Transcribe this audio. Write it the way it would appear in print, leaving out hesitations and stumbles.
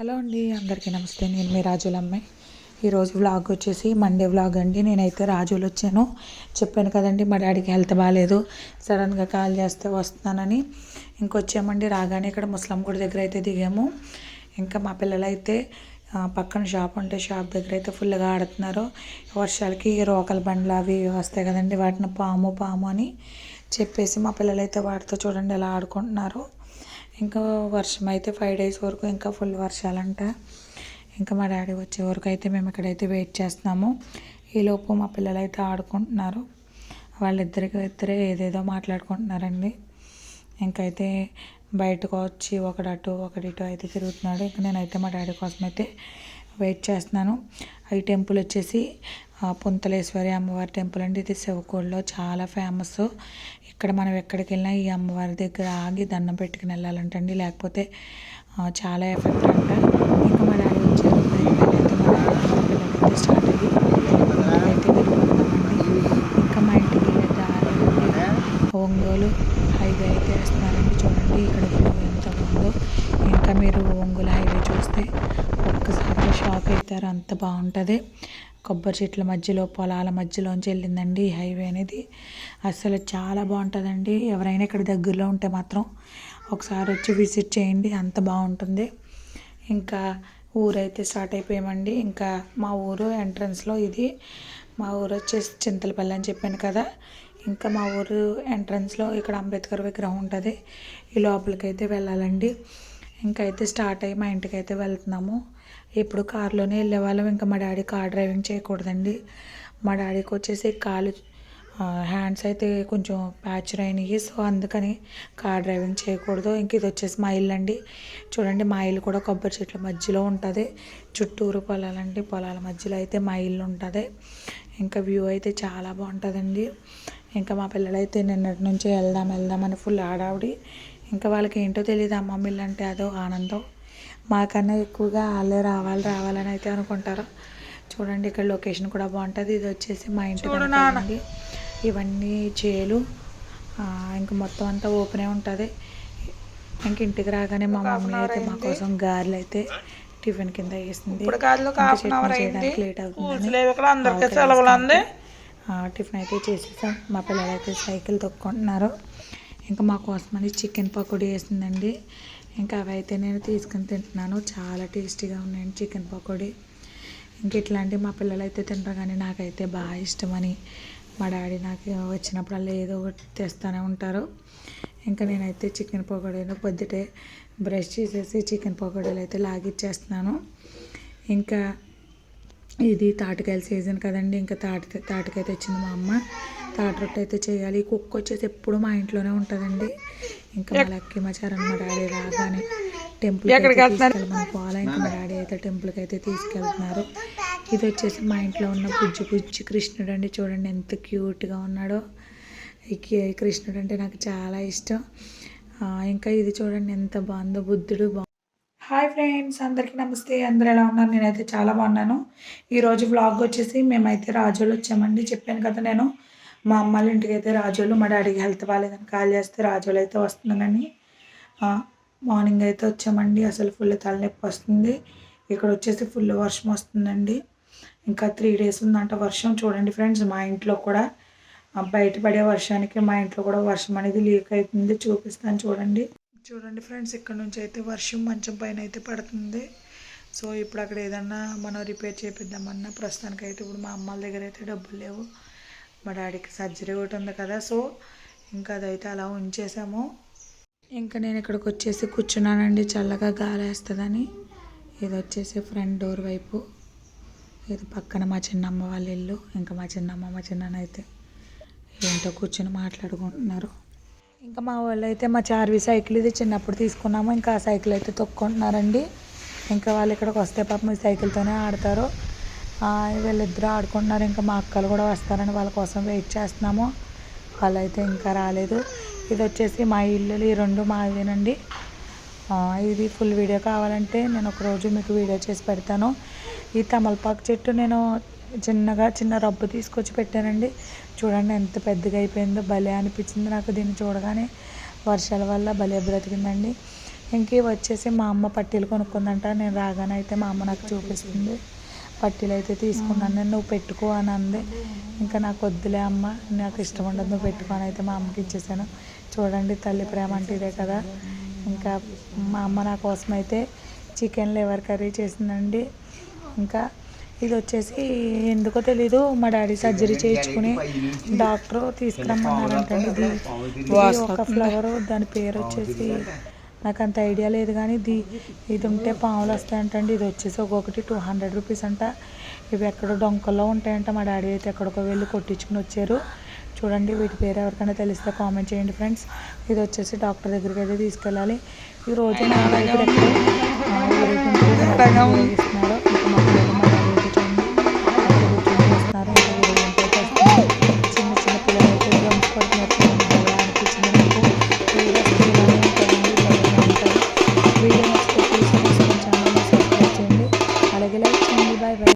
Hello అండి, అందరికీ నమస్తే. నేను మీ రాజుల అమ్మాయి. ఈరోజు వ్లాగ్ వచ్చేసి మండే వ్లాగ్ అండి. నేనైతే రాజులు వచ్చాను, చెప్పాను కదండి మా డాడీకి హెల్త్ బాగాలేదు, సడన్గా కాల్ చేస్తే వస్తున్నానని. ఇంకొచ్చామండి. రాగానే ఇక్కడ ముస్లిం గుడి దగ్గర అయితే దిగాము. ఇంకా మా పిల్లలు అయితే పక్కన షాప్ ఉంటే షాప్ దగ్గర అయితే ఫుల్గా ఆడుతున్నారు. వర్షాలకి రోకల బండ్లు అవి వస్తాయి కదండి, వాటిని పాము అని చెప్పేసి మా పిల్లలు అయితే వాటితో చూడండి ఎలా ఆడుకుంటున్నారు. ఇంకా వర్షం అయితే 5 days వరకు ఇంకా ఫుల్ వర్షాలంట. ఇంకా మా డాడీ వచ్చే వరకు అయితే మేము ఇక్కడైతే వెయిట్ చేస్తున్నాము. ఈలోపు మా పిల్లలు అయితే ఆడుకుంటున్నారు. వాళ్ళిద్దరే ఏదేదో మాట్లాడుకుంటున్నారండి. ఇంకైతే బయటకు వచ్చి ఒకడటు ఒకడిటు అయితే తిరుగుతున్నాడు. ఇంకా నేనైతే మా డాడీ కోసం అయితే వెయిట్ చేస్తున్నాను. ఈ టెంపుల్ వచ్చేసి పుంతలేశ్వరి అమ్మవారి టెంపుల్ అండి. ఇది శివకోడలో చాలా ఫేమస్. ఇక్కడ మనం ఎక్కడికి వెళ్ళినా ఈ అమ్మవారి దగ్గర ఆగి దండం పెట్టుకుని వెళ్ళాలంటండి, లేకపోతే చాలా ఎఫెక్ట్ అంట. ఇంకా మా డాడీ వచ్చారు. అయితే మా డాడీ పిల్లలైతే స్టార్ట్ అయ్యి ఇంటికైతే వెళ్ళిపోతున్నామండి. ఇంకా మా ఇంటికి వెళ్ళే దారి ఒంగోలు హైవే అయితే వేస్తున్నారండి. చూడండి ఇక్కడ వ్యూ ఎంత బాగుందో. ఇంకా మీరు ఒంగోలు హైవే చూస్తే ఒక్కసారిగా షాక్ అవుతారు, అంత బాగుంటుంది. కొబ్బరి చెట్ల మధ్యలో పొలాల మధ్యలోంచి వెళ్ళిందండి ఈ హైవే అనేది. అసలు చాలా బాగుంటుందండి. ఎవరైనా ఇక్కడ దగ్గరలో ఉంటే మాత్రం ఒకసారి వచ్చి విజిట్ చేయండి, అంత బాగుంటుంది. ఇంకా ఊరైతే స్టార్ట్ అయిపోయామండి. ఇంకా మా ఊరు ఎంట్రన్స్లో ఇది. మా ఊరు వచ్చేసి చింతలపల్లి అని చెప్పాను కదా. ఇంకా మా ఊరు ఎంట్రన్స్లో ఇక్కడ అంబేద్కర్ విగ్రహం ఉంటుంది. ఈ లోపలికి అయితే వెళ్ళాలండి. ఇంకైతే స్టార్ట్ అయ్యి మా ఇంటికి అయితే వెళ్తున్నాము. ఇప్పుడు కారులోనే వెళ్ళేవాళ్ళం. ఇంకా మా డాడీ కార్ డ్రైవింగ్ చేయకూడదండి. మా డాడీకి వచ్చేసి హ్యాండ్స్ అయితే కొంచెం ప్యాచర్ అయినాయి, సో అందుకని కార్ డ్రైవింగ్ చేయకూడదు. ఇంక ఇది వచ్చేసి మా ఇల్లు అండి. చూడండి మా ఇల్లు కూడా కొబ్బరి చెట్ల మధ్యలో ఉంటుంది. చుట్టూరు పొలాలండి, పొలాల మధ్యలో అయితే మా ఇల్లు ఉంటుంది. ఇంకా వ్యూ అయితే చాలా బాగుంటుందండి. ఇంకా మా పిల్లలైతే నిన్నటి నుంచి వెళ్దామని ఫుల్ ఆడావిడి. ఇంకా వాళ్ళకి ఏంటో తెలియదు, అమ్మమ్మ ఇల్లు అంటే అదో ఆనందం. మాకన్నా ఎక్కువగా వాళ్ళే రావాలని అయితే అనుకుంటారు. చూడండి ఇక్కడ లొకేషన్ కూడా బాగుంటుంది. ఇది వచ్చేసి మా ఇంటి అండి. ఇవన్నీ చేలు, ఇంకా మొత్తం అంతా ఓపెనే ఉంటుంది. ఇంక ఇంటికి రాగానే మా మమ్మీ అయితే మా కోసం గారెలు అయితే టిఫిన్ కింద వేసింది. చేయడానికి లేట్ అవుతుంది. టిఫిన్ అయితే చేసేసాం. మా పిల్లలు అయితే సైకిల్ తొక్కుంటున్నారు. ఇంకా మా కోసమని చికెన్ పకోడీ వేసిందండి. ఇంకా అవి అయితే నేను తీసుకుని తింటున్నాను. చాలా టేస్టీగా ఉన్నాయండి చికెన్ పకోడీ. ఇంక ఇట్లాంటి మా పిల్లలు అయితే తింటారు, కానీ నాకైతే బాగా ఇష్టమని మా డాడీ నాకు వచ్చినప్పుడల్లా ఏదో ఒకటి తెస్తూనే ఉంటారు. ఇంకా నేనైతే చికెన్ పకోడీని పొద్దుటే బ్రష్ చేసేసి చికెన్ పకోడీలు అయితే లాగిచ్చేస్తున్నాను. ఇంకా ఇది తాటికాయల సీజన్ కదండి. ఇంకా తాటికాయ తెచ్చింది మా అమ్మ. తాటి రొట్టె అయితే చేయాలి. ఈ కుక్క వచ్చేసి ఎప్పుడు మా ఇంట్లోనే ఉంటుందండి. ఇంకా మా లక్కీ మా చరణ్ మా డాడీ రాగానే టెంపుల్కి తీసుకెళ్ళమని పోవాలి. ఇంకా మా డాడీ అయితే టెంపుల్కి అయితే తీసుకెళ్తున్నారు. ఇది వచ్చేసి మా ఇంట్లో ఉన్న బుజ్జి కృష్ణుడు అండి. చూడండి ఎంత క్యూట్గా ఉన్నాడో. ఈ కృష్ణుడు అంటే నాకు చాలా ఇష్టం. ఇంకా ఇది చూడండి ఎంత బాగుందో, బుద్ధుడు హాయ్ ఫ్రెండ్స్, అందరికీ నమస్తే. అందరూ ఎలా ఉన్నారు? నేనైతే చాలా బాగున్నాను. ఈరోజు వ్లాగ్ వచ్చేసి మేమైతే రాజోలు వచ్చామండి. చెప్పాను కదా నేను మా అమ్మ వాళ్ళ ఇంటికి అయితే రాజోలు. మా డాడీకి హెల్త్ బాగాలేదని కాల్ చేస్తే రాజోలు అయితే వస్తున్నానని మార్నింగ్ అయితే వచ్చామండి. అసలు ఫుల్ తలనొప్పి వస్తుంది. ఇక్కడ వచ్చేసి ఫుల్ వర్షం వస్తుందండి. ఇంకా 3 days ఉందంట వర్షం. చూడండి ఫ్రెండ్స్, మా ఇంట్లో కూడా బయటపడే వర్షానికి మా ఇంట్లో కూడా వర్షం అనేది లీక్ అవుతుంది. చూపిస్తాను చూడండి ఫ్రెండ్స్, ఇక్కడ నుంచి అయితే వర్షం మంచం పైన అయితే పడుతుంది. సో ఇప్పుడు అక్కడ ఏదన్నా మనం రిపేర్ చేపిద్దామన్నా ప్రస్తుతానికి అయితే ఇప్పుడు మా అమ్మాల దగ్గర అయితే డబ్బులు లేవు. మా డాడీకి సర్జరీ ఒకటి ఉంది కదా, సో ఇంకా అదైతే అలా ఉంచేసాము. ఇంకా నేను ఇక్కడికి వచ్చేసి కూర్చున్నానండి, చల్లగా గాలి వేస్తుందని. ఇది వచ్చేసి ఫ్రంట్ డోర్ వైపు. ఇది పక్కన మా చిన్నమ్మ వాళ్ళ ఇల్లు. ఇంకా మా చిన్నమ్మ మా చిన్నాన్న అయితే ఏంటో కూర్చొని మాట్లాడుకుంటున్నారు. ఇంకా మా వాళ్ళు అయితే మా చార్వి సైకిల్ ఇది చిన్నప్పుడు తీసుకున్నాము. ఇంకా ఆ సైకిల్ అయితే తొక్కుంటున్నారండి. ఇంకా వాళ్ళు ఇక్కడికి వస్తే పాపం ఈ సైకిల్తోనే ఆడతారు. వీళ్ళిద్దరూ ఆడుకుంటున్నారు. ఇంకా మా అక్కలు కూడా వస్తారని వాళ్ళ కోసం వెయిట్ చేస్తున్నాము. వాళ్ళైతే ఇంకా రాలేదు. ఇది వచ్చేసి మా ఇల్లు, ఈ రెండు మావేనండి. ఇది ఫుల్ వీడియో కావాలంటే నేను ఒకరోజు మీకు వీడియో చేసి పెడతాను. ఈ తమలపాకు చెట్టు నేను చిన్న రబ్బు తీసుకొచ్చి పెట్టానండి. చూడండి ఎంత పెద్దగా అయిపోయిందో, భలే అనిపించింది నాకు దీన్ని చూడగానే. వర్షాల వల్ల భలే బ్రతికిందండి. ఇంక ఇవి వచ్చేసి మా అమ్మ పట్టీలు కొనుక్కుందంట. నేను రాగానే అయితే మా అమ్మ నాకు చూపిస్తుంది. పట్టీలు అయితే తీసుకున్నాను నేను, నువ్వు పెట్టుకో అని అంది. ఇంకా నాకు వద్దులే అమ్మ, నాకు ఇష్టం ఉండదు, నువ్వు పెట్టుకో అని అయితే మా అమ్మకి ఇచ్చేసాను. చూడండి తల్లి ప్రేమ అంటే ఇదే కదా. ఇంకా మా అమ్మ నా కోసం అయితే చికెన్ లివర్ కర్రీ చేసిందండి. ఇంకా ఇది వచ్చేసి ఎందుకో తెలీదు, మా డాడీ సర్జరీ చేయించుకుని డాక్టర్ తీసుకురమ్మన్నారంటండి. ఇది ఒక ఫ్లవరు, దాని పేరు వచ్చేసి నాకు అంత ఐడియా లేదు, కానీ ఇది ఉంటే పాములు వస్తాయంటండి. ఇది వచ్చేసి ఒక్కొక్కటి 200 రూపీస్ అంట. ఇవి ఎక్కడో డొంకల్లో ఉంటాయంట. మా డాడీ అయితే ఎక్కడికో వెళ్ళి కొట్టించుకుని వచ్చారు. చూడండి, వీటి పేరు ఎవరికైనా తెలిస్తే కామెంట్ చేయండి ఫ్రెండ్స్. ఇది వచ్చేసి డాక్టర్ దగ్గరికి అయితే తీసుకెళ్ళాలి. ఈరోజు నా దగ్గర ఊరేగింపు ఇస్తున్నారు. ఇంకా మా పిల్లలు